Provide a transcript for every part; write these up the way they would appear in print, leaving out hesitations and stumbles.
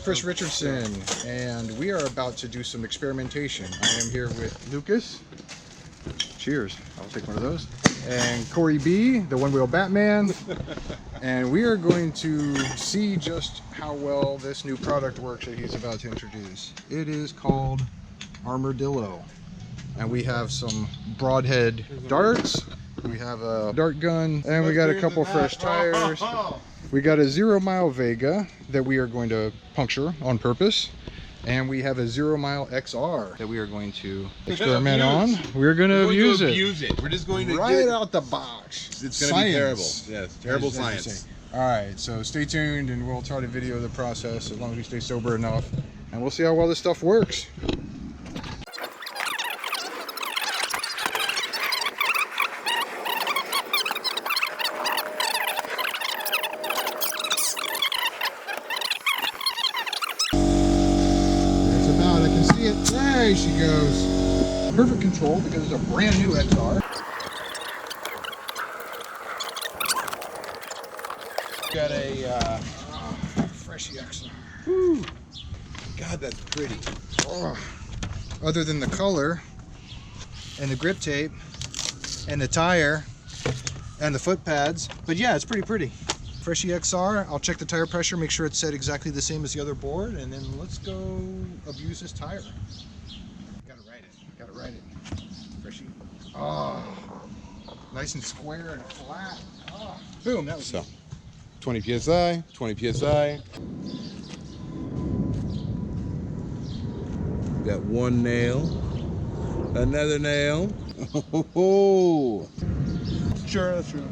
Chris Richardson, and we are about to do some experimentation. I am here with Lucas. Cheers. I'll take one of those. And Corey B, the Onewheel Batman. And we are going to see just how well this new product works that he's about to introduce. It is called Armor-Dillo. And we have some broadhead darts. We have a dart gun, and we got a couple fresh tires. We got a 0 mile Vega that we are going to puncture on purpose. And we have a 0 mile XR that we are going to experiment on. We're going to abuse it. We're just going to right out the box. It's going to be terrible. Yes, terrible science. All right, so stay tuned, and we'll try to video the process as long as we stay sober enough. And we'll see how well this stuff works. There she goes. Perfect control because it's a brand new XR. Got a freshy XR. Whew. God, that's pretty. Oh. Other than the color and the grip tape and the tire and the foot pads, but yeah, it's pretty. Freshy XR. I'll check the tire pressure, make sure it's set exactly the same as the other board, and then let's go abuse this tire. Gotta ride it. Freshy. Oh, nice and square and flat. Oh, boom, that was so. 20 psi, 20 psi. Got one nail, another nail. Oh, sure, that's true.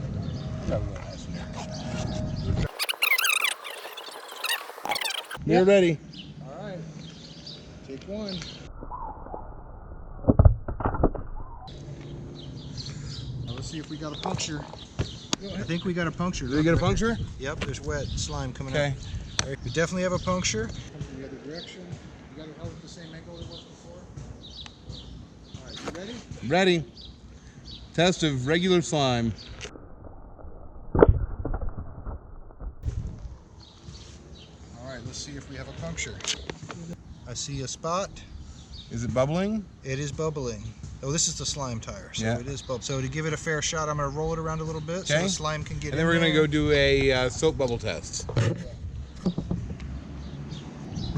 You're ready. All right, take one. Now let's see if we got a puncture. I think we got a puncture. Did we get a puncture? Yep, there's wet slime coming out. Okay. We definitely have a puncture. Come from the other direction. You got it held at the same angle it was before. All right, you ready? Ready. Test of regular slime. Let's see if we have a puncture. I see a spot. Is it bubbling? It is bubbling. Oh, this is the slime tire, so it is bubbling. So to give it a fair shot, I'm going to roll it around a little bit so the slime can get in. And then we're going to go do a soap bubble test.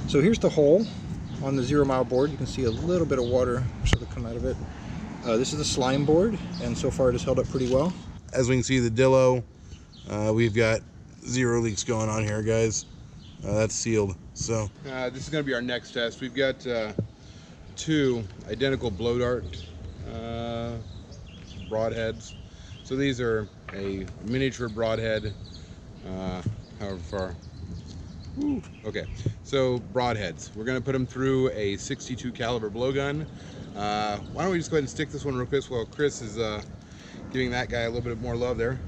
So here's the hole on the 0 mile board. You can see a little bit of water sort of come out of it. This is the slime board, and so far it has held up pretty well. As we can see, the Dillo, we've got 0 leaks going on here, guys. That's sealed. So this is going to be our next test. We've got 2 identical blow dart broadheads. So these are a miniature broadhead, however far. Woo. Okay, so broadheads. We're going to put them through a 62 caliber blowgun. Why don't we just go ahead and stick this one real quick while Chris is giving that guy a little bit more love there.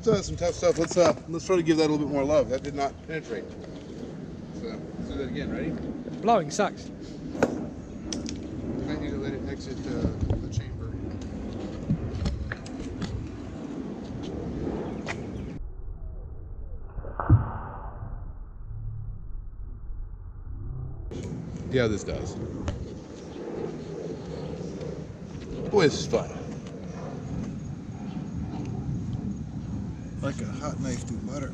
Some tough stuff. Let's try to give that a little bit more love. That did not penetrate. So let's do that again. Ready? Blowing sucks. You might need to let it exit the chamber. See how this does. Boy, this is fun. Like a hot knife through butter.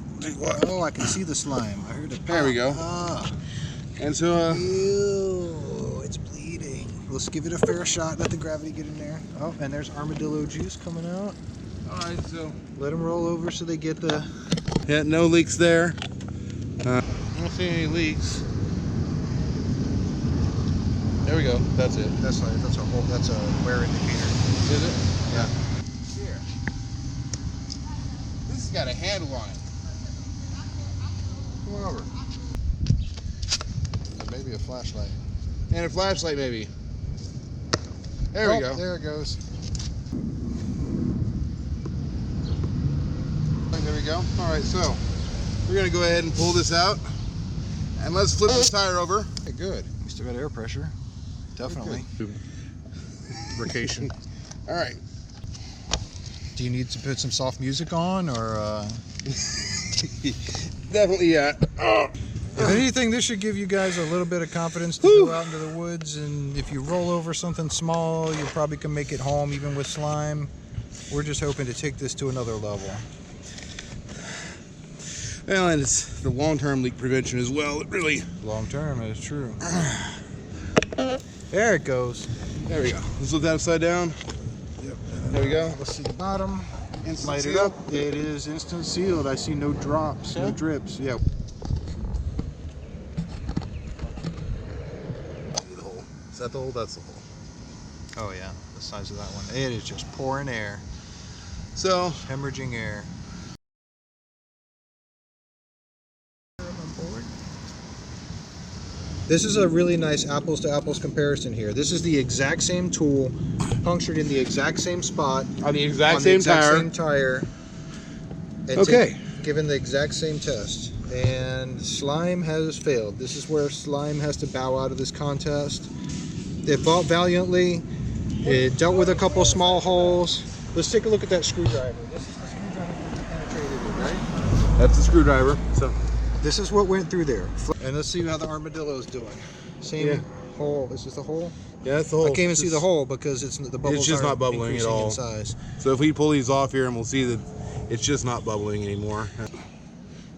Oh, I can see the slime. I heard it pop. There we go. Ah. And so, Ew, it's bleeding. Let's give it a fair shot. Let the gravity get in there. Oh, and there's armadillo juice coming out. all right, so. Let them roll over so they get the... Yeah, no leaks there. I don't see any leaks. There we go. That's it. That's a wear indicator. Is it? Yeah. Here. This has got a handle on it. Come on over. Maybe a flashlight. And a flashlight, maybe. There we go. There it goes. There we go. All right, so we're gonna go ahead and pull this out, and let's flip this tire over. Okay, good. We still got air pressure. Definitely. Vacation. All right. Do you need to put some soft music on, or? Definitely, yeah. If anything, this should give you guys a little bit of confidence to go out into the woods, and if you roll over something small, you probably can make it home even with slime. We're just hoping to take this to another level. Well, and it's the long-term leak prevention as well. It really... Long-term, is true. There it goes. There we go. Let's flip that upside down. Yep. There we go. Let's see the bottom. Instant Light it seal. up. It is instant sealed. I see no drops, no drips. Yeah. Is that the hole? That's the hole. Oh yeah, the size of that one. It is just pouring air. So, Hemorrhaging air. This is a really nice apples to apples comparison here. This is the exact same tool, punctured in the exact same spot, on the exact same tire. And Okay. Given the exact same test. And slime has failed. This is where slime has to bow out of this contest. It fought valiantly. It dealt with a couple small holes. Let's take a look at that screwdriver. This is the screwdriver that penetrated it, right? That's the screwdriver. So, This is what went through there. And let's see how the Armor-Dillo is doing. Same hole. Is this the hole? yeah, that's the hole. I can't even see the hole because the bubbles just aren't not bubbling at increasing all. in size. So if we pull these off here, and we'll see that it's just not bubbling anymore.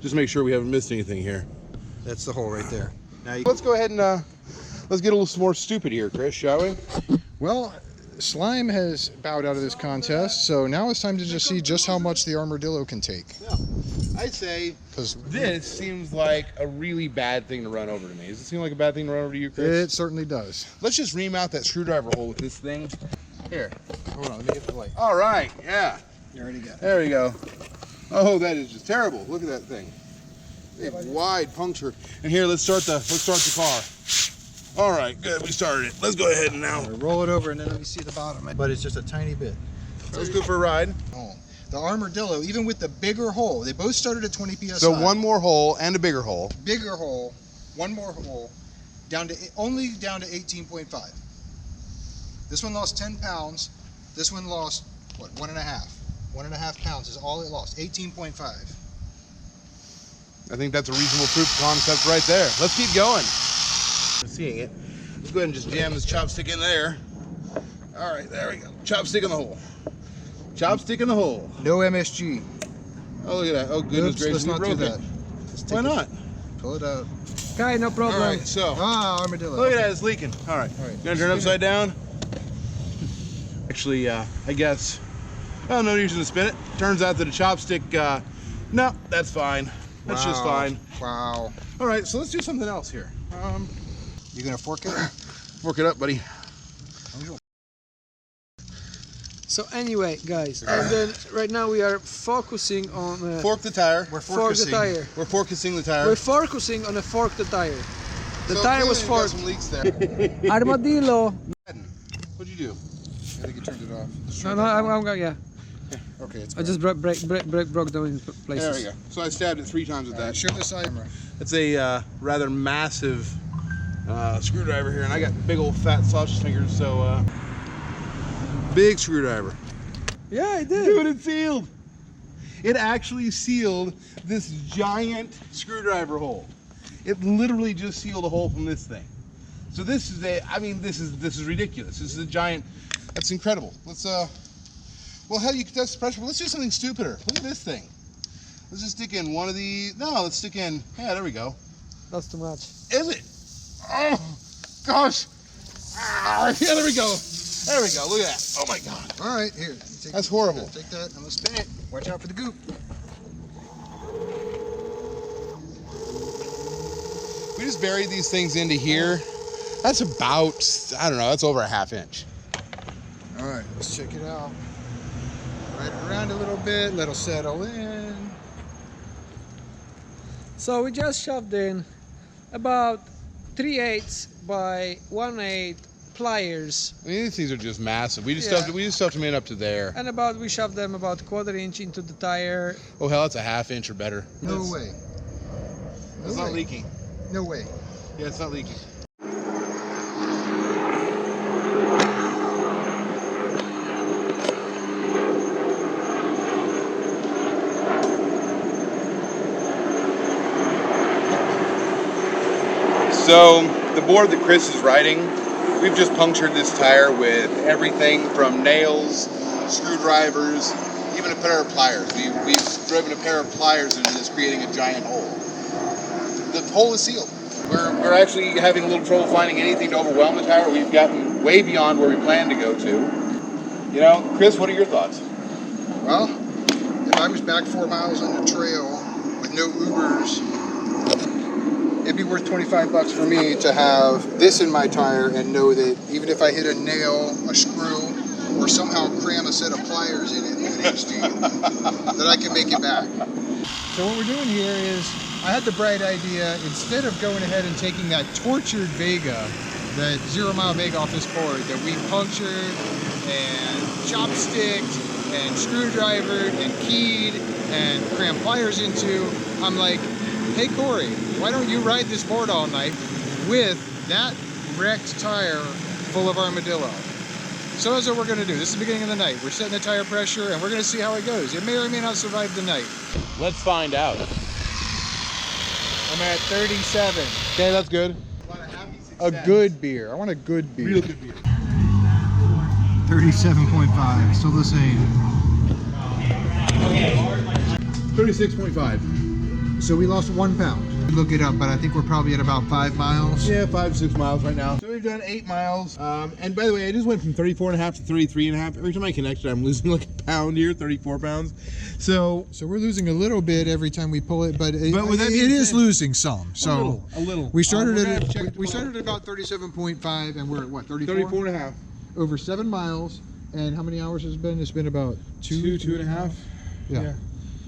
Just make sure we haven't missed anything here. That's the hole right there. Now Let's go ahead and let's get a little more stupid here, Chris, shall we? well, slime has bowed out of this contest, so now it's time to just see just how much the Armor-Dillo can take. Yeah. I'd say this seems like a really bad thing to run over to me. Does it seem like a bad thing to run over to you, Chris? It certainly does. Let's just remount that screwdriver hole with this thing. Here. Hold on, let me get the light. All right. Yeah. You already got it. There we go. Oh, that is just terrible. Look at that thing. A wide puncture. And here, let's start the car. All right, good. We started it. Let's go ahead and now. Roll it over and then let me see the bottom. But it's just a tiny bit. Let's go for a ride. Oh. The Armor-Dillo, even with the bigger hole, they both started at 20 psi. So one more hole and a bigger hole. Bigger hole, one more hole, only down to 18.5. This one lost 10 pounds. This one lost what? 1.5. 1.5 pounds is all it lost. 18.5. I think that's a reasonable proof of concept right there. Let's keep going. I'm seeing it. Let's go ahead and just jam this chopstick in there. All right, there we go. Chopstick in the hole. Chopstick in the hole. No MSG. Oh, look at that. Oh, goodness gracious. Let's not do that. Why not? Pull it out. Okay, no problem. All right, so. Armor-Dillo. Look at that, it's leaking. All right. Gonna turn it upside down. Actually, I guess. Oh, no reason to spin it. Turns out that a chopstick, no, that's fine. That's just fine. Wow. All right, so let's do something else here. You gonna fork it? Fork it up, buddy. So anyway, guys, and then right now we are focusing on Fork the tire. We're fork the focusing. tire. We're focusing the tire. We're focusing on a fork the tire. The So tire was clearly forked. we've got some leaks there. Armadillo. What'd you do? I think you turned it off. No, I'm going. Yeah, Okay, it's I just broke down in places. There we go. So I stabbed it 3 times with that. Show the side camera. It's a rather massive screwdriver here, and I got big old fat sausage fingers, so big screwdriver. Yeah, I did. Dude, it sealed. It actually sealed this giant screwdriver hole. It literally just sealed a hole from this thing. So this is this is ridiculous. This is a giant. That's incredible. Let's well, hell, you can test the pressure, but let's do something stupider. Look at this thing. Let's just stick in one of the. No, let's stick in. Yeah, there we go. That's too much. Is it? Oh, gosh. Ah, yeah, there we go. There we go. Look at that. Oh my God. All right, here. That's horrible. Take that. I'm gonna spin it. Watch out for the goop. We just buried these things into here. That's about, I don't know, that's over a ½ inch. All right, let's check it out. Ride it around a little bit. Let it settle in. So we just shoved in about 3/8 by 1/8 pliers, I mean, these things are just massive. We just Yeah. stuffed them in up to there. and we shoved them about 1/4 inch into the tire. Oh hell, it's a ½ inch or better. No way. It's No not way. leaking. No way. Yeah, it's not leaking. So the board that Chris is riding, we've just punctured this tire with everything from nails, screwdrivers, even a pair of pliers. We've driven a pair of pliers into this, creating a giant hole. The hole is sealed. We're actually having a little trouble finding anything to overwhelm the tire. We've gotten way beyond where we planned to go to. You know, Chris, what are your thoughts? Well, if I was back 4 miles on the trail with no Ubers, it'd be worth 25 bucks for me to have this in my tire and know that even if I hit a nail, a screw, or somehow cram a set of pliers in it with an HG, that I can make it back. So what we're doing here is, I had the bright idea, instead of going ahead and taking that tortured Vega, that 0 mile Vega off this board that we punctured and chopsticked and screwdrivered and keyed and crammed pliers into, I'm like, hey Corey, why don't you ride this board all night with that wrecked tire full of Armor-Dillo? So that's what we're gonna do. This is the beginning of the night. We're setting the tire pressure and we're gonna see how it goes. It may or may not survive the night. Let's find out. I'm at 37. Okay, that's good. A good beer. I want a good beer. Real good beer. 37.5, still the same. 36.5. So we lost 1 pound. Look it up, but I think we're probably at about 5 miles. Yeah, 5-6 miles right now. So we've done 8 miles. And by the way, I just went from 34.5 to 33.5. Every time I connect it, I'm losing like a pound here, 34 pounds. So we're losing a little bit every time we pull it, but it is said, losing some. So a little. We started at about 37.5, and we're at what, 34? 34.5. Over 7 miles, and how many hours has it been? It's been about two and a half. Yeah.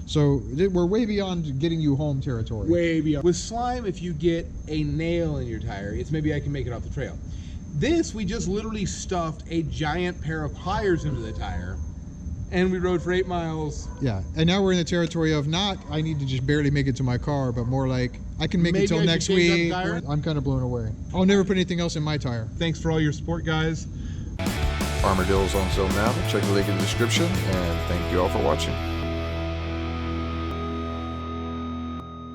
So we're way beyond getting you home territory. Way beyond. With slime, if you get a nail in your tire, it's maybe I can make it off the trail. This, we just literally stuffed a giant pair of pliers into the tire, and we rode for 8 miles. Yeah, and now we're in the territory of not, I need to just barely make it to my car, but more like, I can make it till next week. I'm kind of blown away. I'll never put anything else in my tire. Thanks for all your support, guys. Armor-Dilloz on sale now. Check the link in the description, and thank you all for watching.